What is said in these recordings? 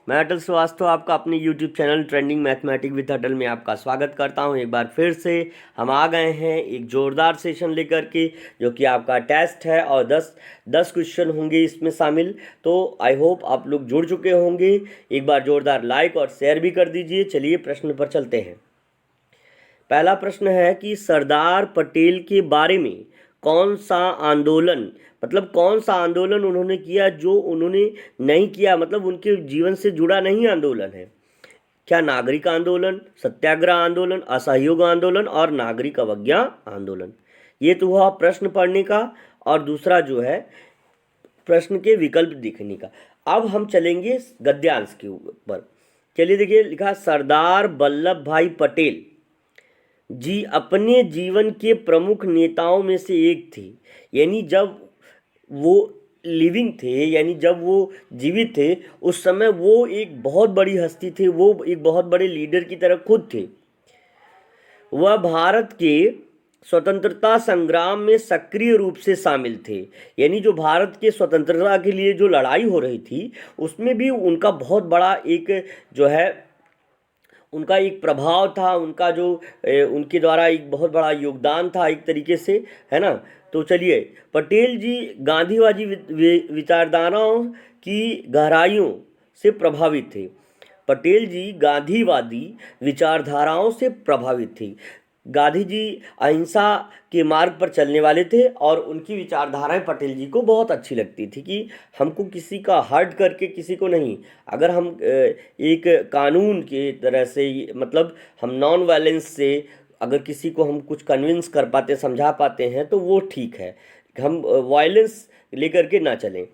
मैं अटल श्रीवास्तव आपका अपने YouTube channel trending mathematics with Atal में आपका स्वागत करता हूं। एक बार फिर से हम आ गए हैं एक ज़ोरदार सेशन लेकर के, जो कि आपका टेस्ट है और 10 क्वेश्चन होंगे इसमें शामिल। तो आई होप आप लोग जुड़ चुके होंगे। एक बार ज़ोरदार लाइक और शेयर भी कर दीजिए। चलिए प्रश्न पर चलते हैं। पहला प्रश्न है कि सरदार पटेल के बारे में कौन सा आंदोलन, मतलब कौन सा आंदोलन उन्होंने किया जो उन्होंने नहीं किया, मतलब उनके जीवन से जुड़ा नहीं आंदोलन है। क्या नागरिक आंदोलन, सत्याग्रह आंदोलन, असहयोग आंदोलन और नागरिक अवज्ञा आंदोलन। ये तो हुआ प्रश्न पढ़ने का, और दूसरा जो है प्रश्न के विकल्प दिखने का। अब हम चलेंगे गद्यांश के ऊपर। चलिए देखिए, लिखा सरदार वल्लभ भाई पटेल जी अपने जीवन के प्रमुख नेताओं में से एक थे। यानी जब वो लिविंग थे, यानी जब वो जीवित थे, उस समय वो एक बहुत बड़ी हस्ती थे, वो एक बहुत बड़े लीडर की तरह खुद थे। वह भारत के स्वतंत्रता संग्राम में सक्रिय रूप से शामिल थे। यानी जो भारत के स्वतंत्रता के लिए जो लड़ाई हो रही थी, उसमें भी उनका बहुत बड़ा एक जो है उनका एक प्रभाव था, उनका जो उनके द्वारा एक बहुत बड़ा योगदान था एक तरीके से, है ना। तो चलिए, पटेल जी गांधीवादी विचारधाराओं की गहराइयों से प्रभावित थे। पटेल जी गांधीवादी विचारधाराओं से प्रभावित थे। गांधी जी अहिंसा के मार्ग पर चलने वाले थे, और उनकी विचारधाराएं पटेल जी को बहुत अच्छी लगती थी कि हमको किसी का हर्ट करके किसी को नहीं, अगर हम एक कानून के तरह से, मतलब हम नॉन वायलेंस से अगर किसी को हम कुछ कन्विंस कर पाते, समझा पाते हैं, तो वो ठीक है। हम वायलेंस लेकर के ना चलें।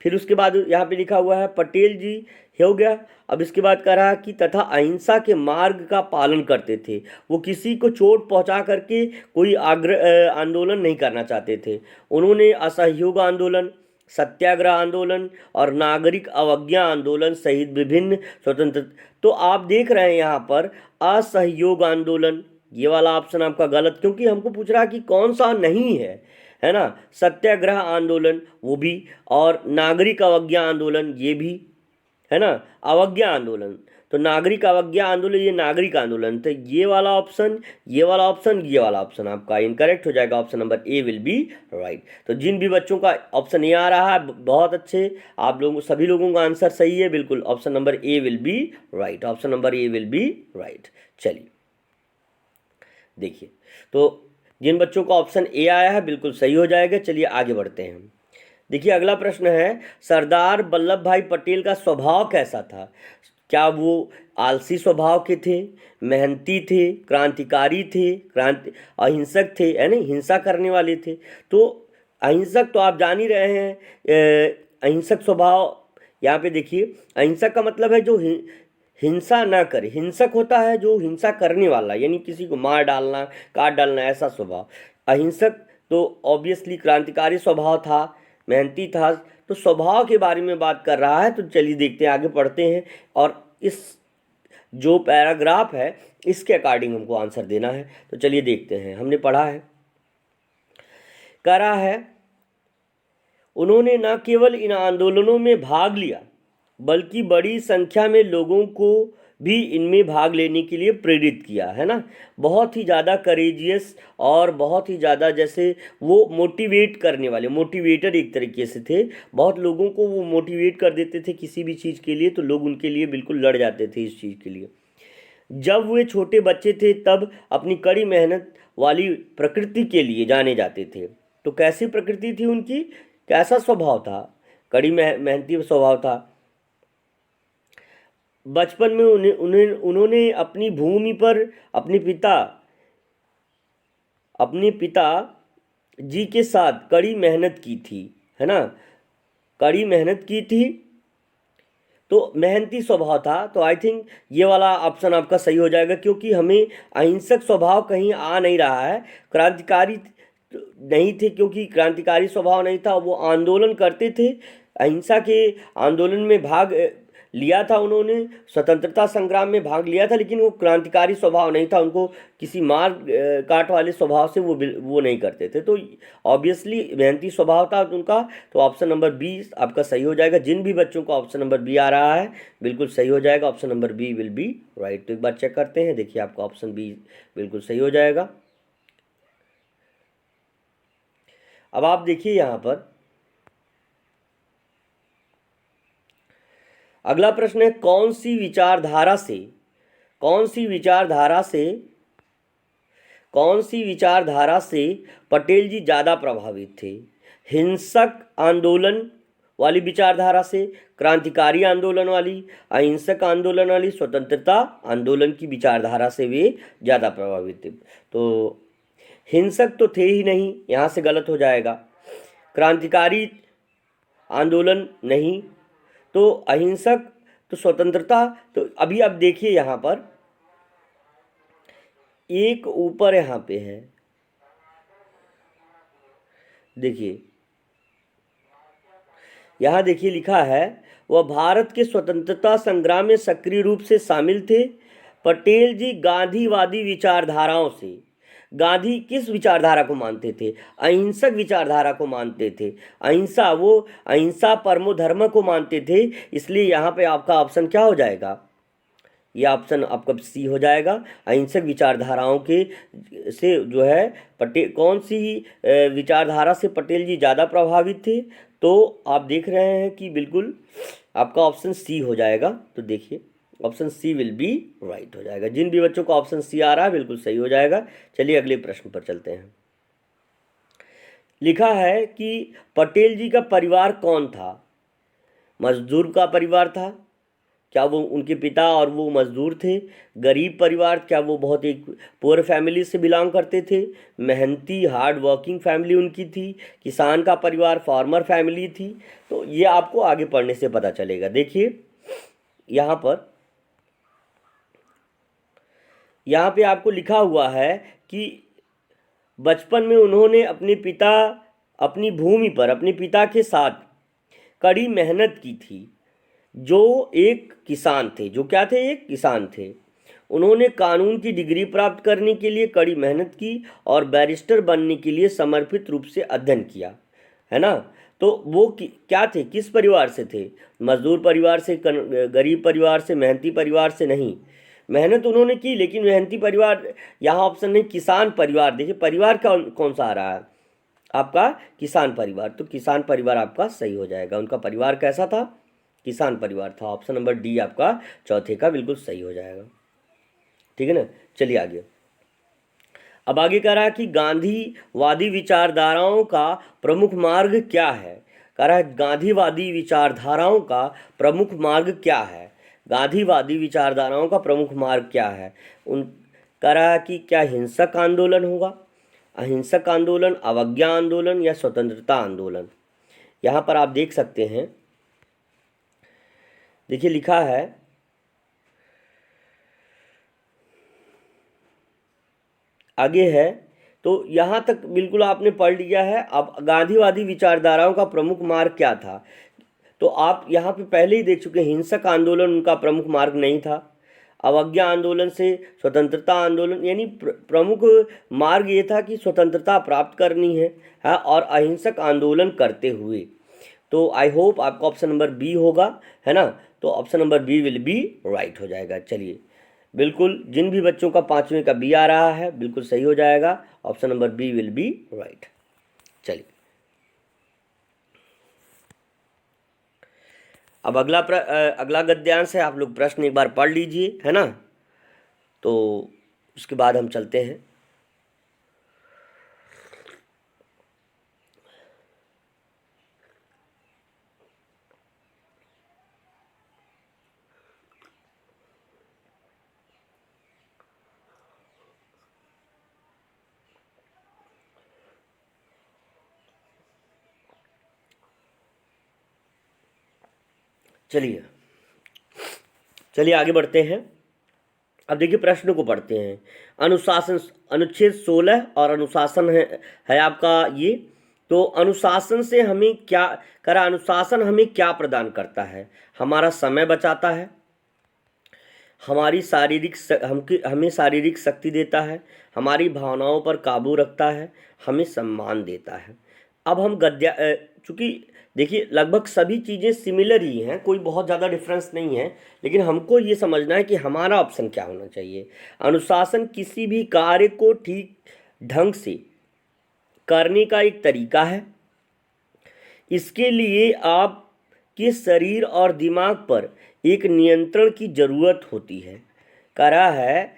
फिर उसके बाद यहाँ पे लिखा हुआ है पटेल जी, हो गया। अब इसके बाद कह रहा है कि तथा अहिंसा के मार्ग का पालन करते थे। वो किसी को चोट पहुंचा करके कोई आंदोलन नहीं करना चाहते थे। उन्होंने असहयोग आंदोलन, सत्याग्रह आंदोलन और नागरिक अवज्ञा आंदोलन सहित विभिन्न स्वतंत्र, तो आप देख रहे हैं यहाँ पर असहयोग आंदोलन, ये वाला ऑप्शन आपका गलत, क्योंकि हमको पूछ रहा है कि कौन सा नहीं है ना। सत्याग्रह आंदोलन वो भी, और नागरिक अवज्ञा आंदोलन ये भी, है ना। अवज्ञा आंदोलन, तो नागरिक अवज्ञा आंदोलन ये नागरिक आंदोलन, तो ये वाला ऑप्शन, ये वाला ऑप्शन, ये वाला ऑप्शन आपका इनकरेक्ट हो जाएगा। Option number A will be right. तो जिन भी बच्चों का ऑप्शन ए आ रहा है, बहुत अच्छे, आप लोगों, सभी लोगों का आंसर सही है, बिल्कुल option number A will be right. Option number A will be right. चलिए देखिए, तो जिन बच्चों का ऑप्शन ए आया है बिल्कुल सही हो जाएगा। चलिए आगे बढ़ते हैं। देखिए अगला प्रश्न है, सरदार वल्लभ भाई पटेल का स्वभाव कैसा था। क्या वो आलसी स्वभाव के थे, मेहनती थे, क्रांतिकारी थे, अहिंसक थे, यानी हिंसा करने वाले थे। तो अहिंसक तो आप जान ही रहे हैं, अहिंसक स्वभाव, यहाँ पे देखिए अहिंसक का मतलब है जो हिंसा ना करे। हिंसक होता है जो हिंसा करने वाला, यानी किसी को मार डालना, काट डालना, ऐसा स्वभाव। अहिंसक तो ऑब्वियसली क्रांतिकारी स्वभाव था, मेहनती था। तो स्वभाव के बारे में बात कर रहा है। तो चलिए देखते हैं, आगे पढ़ते हैं, और इस जो पैराग्राफ है इसके अकॉर्डिंग हमको आंसर देना है। तो चलिए देखते हैं। हमने पढ़ा है, कह रहा है उन्होंने न केवल इन आंदोलनों में भाग लिया, बल्कि बड़ी संख्या में लोगों को भी इनमें भाग लेने के लिए प्रेरित किया, है ना। बहुत ही ज़्यादा करेजियस, और बहुत ही ज़्यादा जैसे वो मोटिवेट करने वाले, मोटिवेटर एक तरीके से थे। बहुत लोगों को वो मोटिवेट कर देते थे किसी भी चीज़ के लिए, तो लोग उनके लिए बिल्कुल लड़ जाते थे इस चीज़ के लिए। जब वे छोटे बच्चे थे तब अपनी कड़ी मेहनत वाली प्रकृति के लिए जाने जाते थे। तो कैसी प्रकृति थी उनकी, कैसा स्वभाव था, कड़ी मेहनती स्वभाव था। बचपन में उन्होंने अपनी भूमि पर अपने पिता जी के साथ कड़ी मेहनत की थी, है ना, कड़ी मेहनत की थी। तो मेहनती स्वभाव था। तो आई थिंक ये वाला ऑप्शन आपका सही हो जाएगा, क्योंकि हमें अहिंसक स्वभाव कहीं आ नहीं रहा है। क्रांतिकारी नहीं थे, क्योंकि क्रांतिकारी स्वभाव नहीं था, वो आंदोलन करते थे, अहिंसा के आंदोलन में भाग लिया था, उन्होंने स्वतंत्रता संग्राम में भाग लिया था, लेकिन वो क्रांतिकारी स्वभाव नहीं था, उनको किसी मार काट वाले स्वभाव से वो नहीं करते थे। तो ऑब्वियसली मेहनती स्वभाव था उनका। तो ऑप्शन नंबर बी आपका सही हो जाएगा। जिन भी बच्चों को ऑप्शन नंबर बी आ रहा है बिल्कुल सही हो जाएगा। Option number B will be right. तो एक बार चेक करते हैं, देखिए आपका ऑप्शन बी बिल्कुल सही हो जाएगा। अब आप देखिए यहाँ पर अगला प्रश्न है, कौन सी विचारधारा से पटेल जी ज़्यादा प्रभावित थे? हिंसक आंदोलन वाली विचारधारा से, क्रांतिकारी आंदोलन वाली, अहिंसक आंदोलन वाली, स्वतंत्रता आंदोलन की विचारधारा से वे ज़्यादा प्रभावित थे? तो हिंसक तो थे ही नहीं, यहाँ से गलत हो जाएगा। क्रांतिकारी आंदोलन नहीं, तो अहिंसक, तो स्वतंत्रता। तो अभी आप देखिए यहाँ पर एक ऊपर यहाँ पे है, देखिए यहाँ देखिए लिखा है, वह भारत के स्वतंत्रता संग्राम में सक्रिय रूप से शामिल थे। पटेल जी गांधीवादी विचारधाराओं से, गांधी किस विचारधारा को मानते थे? अहिंसक विचारधारा को मानते थे। अहिंसा, वो अहिंसा परमो धर्म को मानते थे। इसलिए यहाँ पे आपका ऑप्शन क्या हो जाएगा? ये ऑप्शन आपका सी हो जाएगा। अहिंसक विचारधाराओं के से जो है पटेल, कौन सी विचारधारा से पटेल जी ज़्यादा प्रभावित थे? तो आप देख रहे हैं कि बिल्कुल आपका ऑप्शन सी हो जाएगा। तो देखिए option C will be right हो जाएगा। जिन भी बच्चों को ऑप्शन सी आ रहा है बिल्कुल सही हो जाएगा। चलिए अगले प्रश्न पर चलते हैं। लिखा है कि पटेल जी का परिवार कौन था? मजदूर का परिवार था क्या? वो उनके पिता और वो मजदूर थे। गरीब परिवार, क्या वो बहुत एक पुअर फैमिली से बिलोंग करते थे? मेहनती हार्ड वर्किंग फैमिली उनकी थी। किसान का परिवार, फार्मर फैमिली थी। तो ये आपको आगे पढ़ने से पता चलेगा। देखिए यहाँ पे आपको लिखा हुआ है कि बचपन में उन्होंने अपनी भूमि पर अपने पिता के साथ कड़ी मेहनत की थी, जो एक किसान थे। जो क्या थे? एक किसान थे। उन्होंने कानून की डिग्री प्राप्त करने के लिए कड़ी मेहनत की और बैरिस्टर बनने के लिए समर्पित रूप से अध्ययन किया, है ना। तो वो क्या थे? किस परिवार से थे? मजदूर परिवार से, गरीब परिवार से, मेहनती परिवार से नहीं। मेहनत उन्होंने की, लेकिन मेहनती परिवार यहाँ ऑप्शन नहीं, किसान परिवार। देखिए परिवार का कौन सा आ रहा है आपका? किसान परिवार। तो किसान परिवार आपका सही हो जाएगा। उनका परिवार कैसा था? किसान परिवार था। ऑप्शन नंबर डी आपका चौथे का बिल्कुल सही हो जाएगा। ठीक है ना। चलिए आगे। अब आगे कह रहा है कि गांधीवादी विचारधाराओं का प्रमुख मार्ग क्या है? कह रहा है गांधीवादी विचारधाराओं का प्रमुख मार्ग क्या है? गांधीवादी विचारधाराओं का प्रमुख मार्ग क्या है? कह रहा है कि क्या हिंसक आंदोलन होगा, अहिंसक आंदोलन, अवज्ञा आंदोलन या स्वतंत्रता आंदोलन? यहाँ पर आप देख सकते हैं, देखिए लिखा है आगे है। तो यहाँ तक बिल्कुल आपने पढ़ लिया है। अब गांधीवादी विचारधाराओं का प्रमुख मार्ग क्या था? तो आप यहाँ पे पहले ही देख चुके हैं, हिंसक आंदोलन उनका प्रमुख मार्ग नहीं था। अवज्ञा आंदोलन से स्वतंत्रता आंदोलन, यानी प्रमुख मार्ग ये था कि स्वतंत्रता प्राप्त करनी है, हाँ, और अहिंसक आंदोलन करते हुए। तो आई होप आपका ऑप्शन नंबर बी होगा, है ना। तो option number B will be right हो जाएगा। चलिए बिल्कुल जिन भी बच्चों का 5वें का बी आ रहा है बिल्कुल सही हो जाएगा। Option number B will be right. चलिए अब अगला गद्यांश है। आप लोग प्रश्न एक बार पढ़ लीजिए, है ना। तो उसके बाद हम चलते हैं। चलिए आगे बढ़ते हैं। अब देखिए प्रश्न को पढ़ते हैं। अनुच्छेद 16 और अनुशासन है आपका ये तो अनुशासन से हमें क्या करा, अनुशासन हमें क्या प्रदान करता है? हमारा समय बचाता है, हमारी हमें शारीरिक शक्ति देता है, हमारी भावनाओं पर काबू रखता है, हमें सम्मान देता है। अब हम चूंकि देखिए लगभग सभी चीज़ें सिमिलर ही हैं, कोई बहुत ज़्यादा डिफरेंस नहीं है, लेकिन हमको ये समझना है कि हमारा ऑप्शन क्या होना चाहिए। अनुशासन किसी भी कार्य को ठीक ढंग से करने का एक तरीका है। इसके लिए आपके शरीर और दिमाग पर एक नियंत्रण की जरूरत होती है। करा है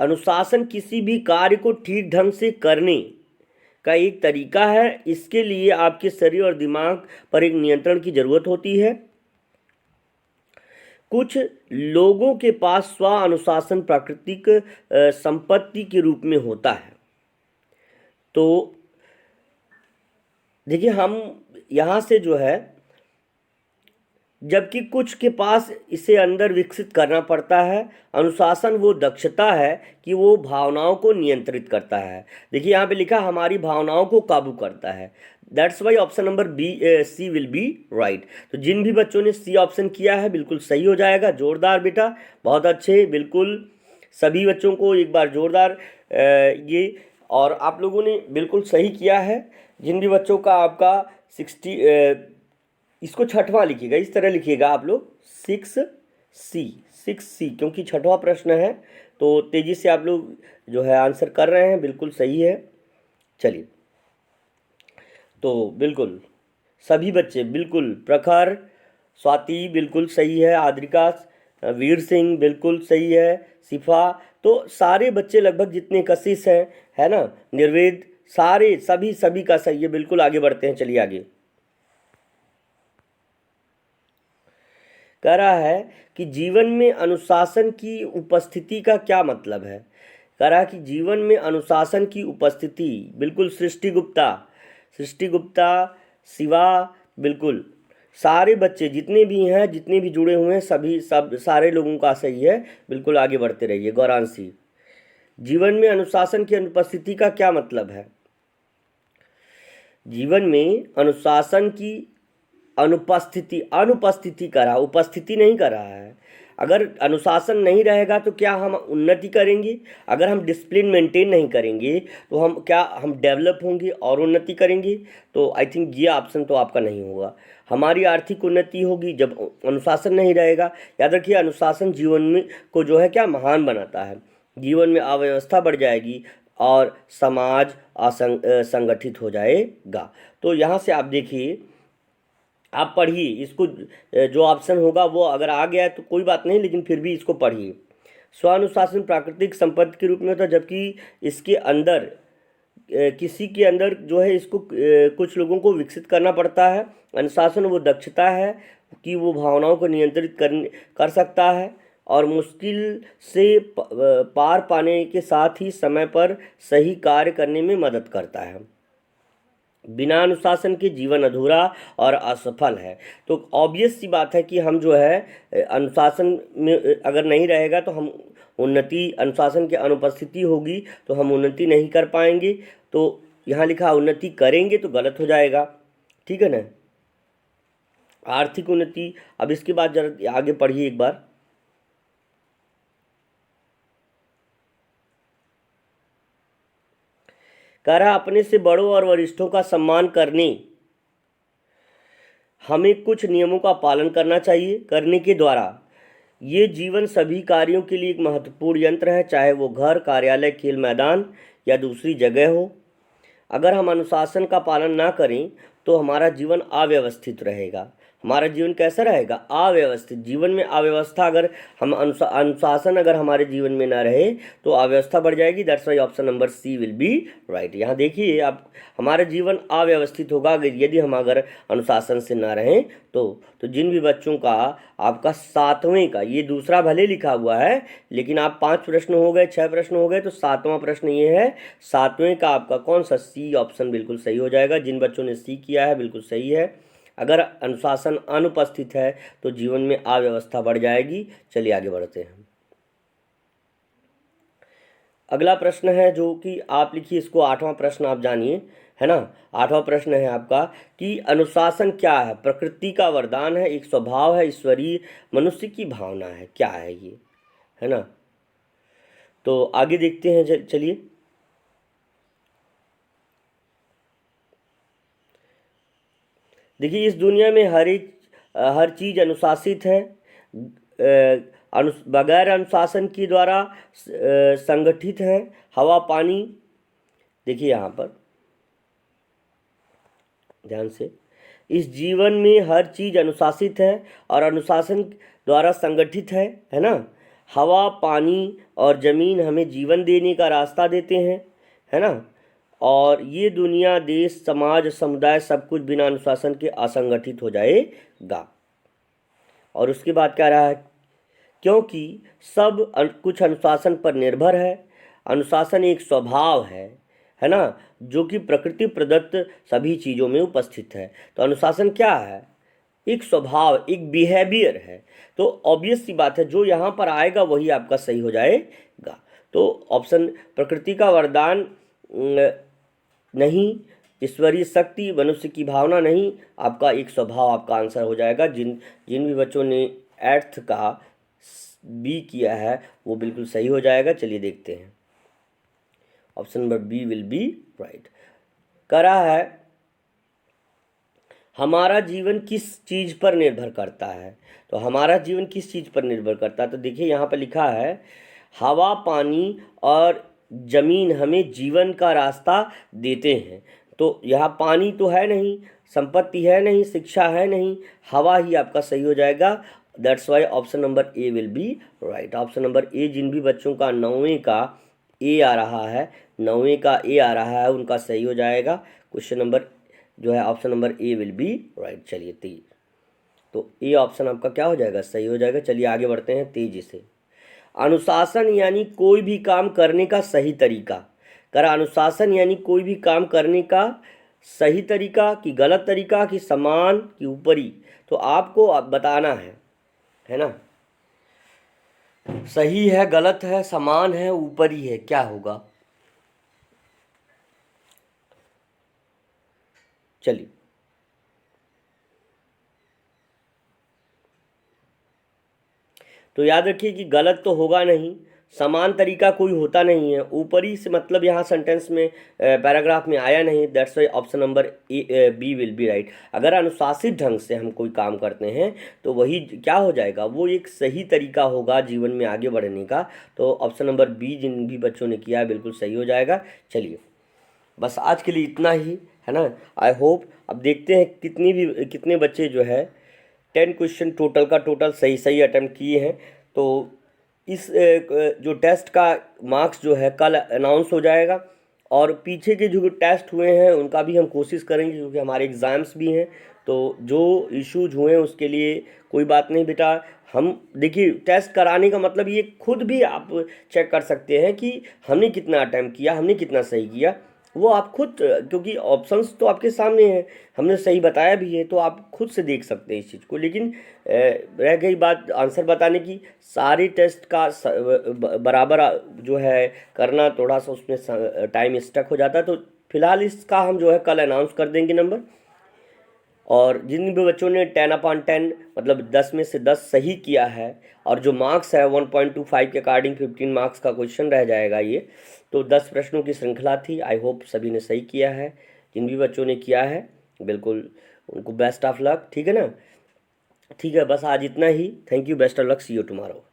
अनुशासन किसी भी कार्य को ठीक ढंग से करने का एक तरीका है। इसके लिए आपके शरीर और दिमाग पर एक नियंत्रण की जरूरत होती है। कुछ लोगों के पास स्व अनुशासन प्राकृतिक संपत्ति के रूप में होता है। तो देखिए हम यहाँ से जो है, जबकि कुछ के पास इसे अंदर विकसित करना पड़ता है। अनुशासन वो दक्षता है कि वो भावनाओं को नियंत्रित करता है। देखिए यहाँ पे लिखा हमारी भावनाओं को काबू करता है। That's why option number C will be right. तो जिन भी बच्चों ने सी ऑप्शन किया है बिल्कुल सही हो जाएगा। जोरदार बेटा, बहुत अच्छे, बिल्कुल सभी बच्चों को एक बार जोरदार ये, और आप लोगों ने बिल्कुल सही किया है। जिन भी बच्चों का आपका 60, इसको छठवां लिखिएगा, इस तरह लिखिएगा आप लोग 6C, क्योंकि छठवां प्रश्न है। तो तेज़ी से आप लोग जो है आंसर कर रहे हैं, बिल्कुल सही है। चलिए, तो बिल्कुल सभी बच्चे बिल्कुल, प्रखर, स्वाति बिल्कुल सही है, आद्रिका, वीर सिंह बिल्कुल सही है, सिफा, तो सारे बच्चे लगभग जितने कशिश हैं, है ना, निर्वेद, सारे सभी का सही है। बिल्कुल आगे बढ़ते हैं, चलिए आगे। कह रहा है कि जीवन में अनुशासन की उपस्थिति का क्या मतलब है? कह रहा है कि जीवन में अनुशासन की उपस्थिति, बिल्कुल सृष्टि गुप्ता, शिवा, बिल्कुल सारे बच्चे जितने भी हैं, जितने भी जुड़े हुए हैं, सारे लोगों का सही है। बिल्कुल आगे बढ़ते रहिए। गौरांशी, जीवन में अनुशासन की अनुपस्थिति का क्या मतलब है? जीवन में अनुशासन की अनुपस्थिति कर रहा, उपस्थिति नहीं कर रहा है। अगर अनुशासन नहीं रहेगा तो क्या हम उन्नति करेंगे? अगर हम डिसिप्लिन मेंटेन नहीं करेंगे तो हम डेवलप होंगे और उन्नति करेंगे? तो आई थिंक ये ऑप्शन तो आपका नहीं होगा। हमारी आर्थिक उन्नति होगी जब अनुशासन नहीं रहेगा। याद रखिए, अनुशासन जीवन में को जो है क्या महान बनाता है। जीवन में अव्यवस्था बढ़ जाएगी और समाज असंगठित हो जाएगा। तो यहाँ से आप देखिए, आप पढ़िए इसको, जो ऑप्शन होगा वो अगर आ गया है तो कोई बात नहीं, लेकिन फिर भी इसको पढ़िए। स्वानुशासन प्राकृतिक संपत्ति के रूप में होता है, जबकि इसके अंदर किसी के अंदर जो है इसको कुछ लोगों को विकसित करना पड़ता है। अनुशासन वो दक्षता है कि वो भावनाओं को नियंत्रित कर सकता है और मुश्किल से पार पाने के साथ ही समय पर सही कार्य करने में मदद करता है। बिना अनुशासन के जीवन अधूरा और असफल है। तो ऑब्वियस सी बात है कि हम जो है अनुशासन में अगर नहीं रहेगा तो हम अनुशासन की अनुपस्थिति होगी तो हम उन्नति नहीं कर पाएंगे। तो यहाँ लिखा उन्नति करेंगे तो गलत हो जाएगा, ठीक है ना। आर्थिक उन्नति, अब इसके बाद जरा आगे पढ़िए एक बार। कह रहा अपने से बड़ों और वरिष्ठों का सम्मान करने हमें कुछ नियमों का पालन करना चाहिए। करने के द्वारा ये जीवन सभी कार्यों के लिए एक महत्वपूर्ण यंत्र है, चाहे वो घर, कार्यालय, खेल मैदान या दूसरी जगह हो। अगर हम अनुशासन का पालन ना करें तो हमारा जीवन अव्यवस्थित रहेगा। हमारा जीवन कैसा रहेगा? अव्यवस्थित। जीवन में अव्यवस्था, अगर हम अनुशासन अगर हमारे जीवन में ना रहे तो अव्यवस्था बढ़ जाएगी। That's why option number C will be right. यहाँ देखिए, आप हमारा जीवन अव्यवस्थित होगा यदि हम अगर अनुशासन से ना रहें तो जिन भी बच्चों का आपका 7वें का, ये दूसरा भले लिखा हुआ है लेकिन आप 5 प्रश्न हो गए, 6 प्रश्न हो गए, तो 7वां प्रश्न ये है। 7वें का आपका कौन सा? सी ऑप्शन बिल्कुल सही हो जाएगा। जिन बच्चों ने सी किया है बिल्कुल सही है। अगर अनुशासन अनुपस्थित है तो जीवन में अव्यवस्था बढ़ जाएगी। चलिए आगे बढ़ते हैं। अगला प्रश्न है जो कि आप लिखिए इसको, 8वां प्रश्न आप जानिए। है ना। 8वां प्रश्न है आपका कि अनुशासन क्या है? प्रकृति का वरदान है, एक स्वभाव है, ईश्वरीय, मनुष्य की भावना है, क्या है ये, है ना। तो आगे देखते हैं, चलिए। देखिए, इस दुनिया में हर चीज अनुशासित है, बगैर अनुशासन के द्वारा संगठित है। हवा, पानी, देखिए यहाँ पर ध्यान से, इस जीवन में हर चीज अनुशासित है और अनुशासन द्वारा संगठित है ना। हवा, पानी और जमीन हमें जीवन देने का रास्ता देते हैं, है ना। और ये दुनिया, देश, समाज, समुदाय सब कुछ बिना अनुशासन के असंगठित हो जाएगा। और उसके बाद क्या रहा है, क्योंकि सब कुछ अनुशासन पर निर्भर है। अनुशासन एक स्वभाव है ना, जो कि प्रकृति प्रदत्त सभी चीज़ों में उपस्थित है। तो अनुशासन क्या है? एक स्वभाव, एक बिहेवियर है। तो ऑब्वियस सी बात है, जो यहाँ पर आएगा वही आपका सही हो जाएगा। तो ऑप्शन प्रकृति का वरदान नहीं, ईश्वरीय शक्ति, मनुष्य की भावना नहीं, आपका एक स्वभाव आपका आंसर हो जाएगा। जिन भी बच्चों ने 8th का बी किया है वो बिल्कुल सही हो जाएगा। चलिए देखते हैं, option number B will be right. करा है, हमारा जीवन किस चीज़ पर निर्भर करता है? तो हमारा जीवन किस चीज़ पर निर्भर करता है? तो देखिए यहाँ पर लिखा है, हवा, पानी और जमीन हमें जीवन का रास्ता देते हैं। तो यहाँ पानी तो है नहीं, संपत्ति है नहीं, शिक्षा है नहीं, हवा ही आपका सही हो जाएगा। That's why option number A will be right. Option number A, जिन भी बच्चों का 9वीं का ए आ रहा है, 9वीं का ए आ रहा है, उनका सही हो जाएगा। क्वेश्चन नंबर जो है option number A will be right. चलिए तेज, तो ए ऑप्शन आपका क्या हो जाएगा? सही हो जाएगा। चलिए आगे बढ़ते हैं तेजी से। अनुशासन यानी कोई भी काम करने का सही तरीका। करा, अनुशासन यानी कोई भी काम करने का सही तरीका कि गलत तरीका कि समान कि ऊपरी। तो आपको बताना है ना, सही है, गलत है, समान है, ऊपरी है, क्या होगा? चलिए, तो याद रखिए कि गलत तो होगा नहीं, समान तरीका कोई होता नहीं है, ऊपरी से मतलब यहाँ सेंटेंस में पैराग्राफ में आया नहीं। That's why option number B will be right. अगर अनुशासित ढंग से हम कोई काम करते हैं तो वही क्या हो जाएगा, वो एक सही तरीका होगा जीवन में आगे बढ़ने का। तो ऑप्शन नंबर बी जिन भी बच्चों ने किया है बिल्कुल सही हो जाएगा। चलिए, बस आज के लिए इतना ही, है ना। आई होप, अब देखते हैं कितने बच्चे जो है 10 क्वेश्चन टोटल का टोटल सही अटेम्प्ट किए हैं। तो इस जो टेस्ट का मार्क्स जो है कल अनाउंस हो जाएगा। और पीछे के जो टेस्ट हुए हैं उनका भी हम कोशिश करेंगे, क्योंकि हमारे एग्ज़ाम्स भी हैं। तो जो इश्यूज हुए हैं उसके लिए कोई बात नहीं बेटा, हम देखिए टेस्ट कराने का मतलब ये खुद भी आप चेक कर सकते हैं कि हमने कितना अटैम्प्ट किया, हमने कितना सही किया। वो आप खुद, क्योंकि ऑप्शंस तो आपके सामने हैं, हमने सही बताया भी है, तो आप खुद से देख सकते हैं इस चीज़ को। लेकिन रह गई बात आंसर बताने की, सारे टेस्ट का बराबर जो है करना, थोड़ा सा उसमें टाइम स्टक हो जाता है। तो फिलहाल इसका हम जो है कल अनाउंस कर देंगे नंबर। और जिन भी बच्चों ने 10/10 मतलब 10 में से 10 सही किया है, और जो मार्क्स है 1.25 के अकॉर्डिंग 15 मार्क्स का क्वेश्चन रह जाएगा ये। तो 10 प्रश्नों की श्रृंखला थी। आई होप सभी ने सही किया है। जिन भी बच्चों ने किया है बिल्कुल उनको बेस्ट ऑफ लक, ठीक है ना। ठीक है, बस आज इतना ही। Thank you, best of luck, see you tomorrow.